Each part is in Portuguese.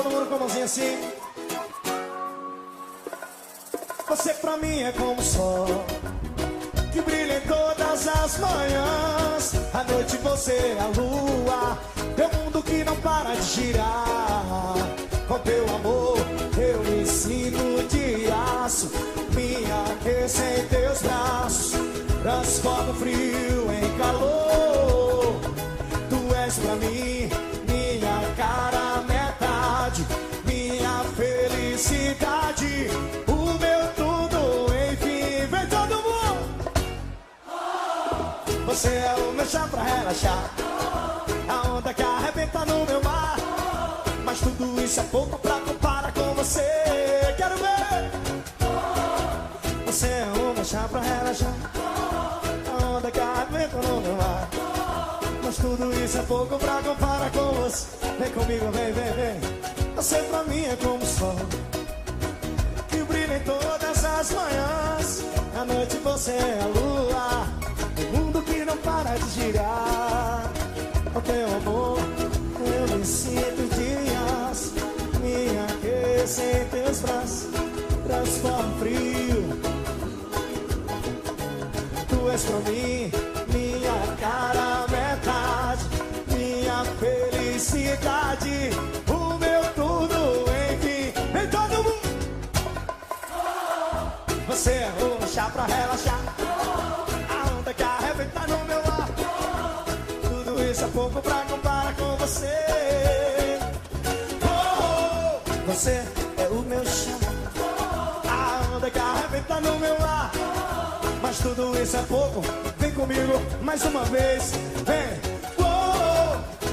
Todo mundo com a mãozinha assim. Você pra mim é como o sol que brilha em todas as manhãs. À noite você é a lua, meu mundo que não para de girar. Com teu amor eu me sinto de aço, me aquece em teus braços, transforma o frio em calor. Tu és pra mim minha cara metade, minha felicidade, o meu tudo, enfim. Vem todo mundo! Você é o meu chá pra relaxar, a onda que arrebenta no meu mar. Mas tudo isso é pouco pra comparar com você. Quero ver! Você é o meu chá pra relaxar, a onda que arrebenta no meu mar. Mas tudo isso é pouco pra comparar com você. Vem comigo, vem, vem, vem. Você pra mim é como o sol que brilha em todas as manhãs. À noite você é a lua, o mundo que não para de girar. O teu amor eu me sinto dias, me aquece em teus braços, transforma o frio. Tu és pra mim minha cara metade, minha felicidade, o meu tudo, enfim. Vem todo mundo! Você é um chá pra relaxar, a onda que arrebenta no meu ar. Tudo isso é pouco pra comparar com você. Você é o meu chá, a onda que arrebenta no meu ar. Mas tudo isso é pouco, vem comigo mais uma vez, vem.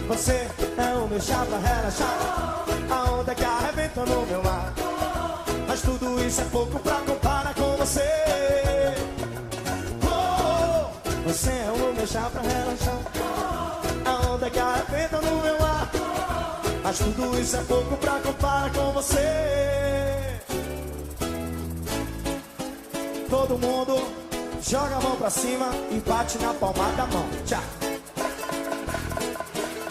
Você é o meu chá pra relaxar, a onda que arrebenta no meu mar. Mas tudo isso é pouco pra comparar com você. Você é o meu chá pra relaxar, a onda que arrebenta no meu mar. Mas tudo isso é pouco pra comparar com você. Todo mundo joga a mão pra cima e bate na palma da mão. Tchau.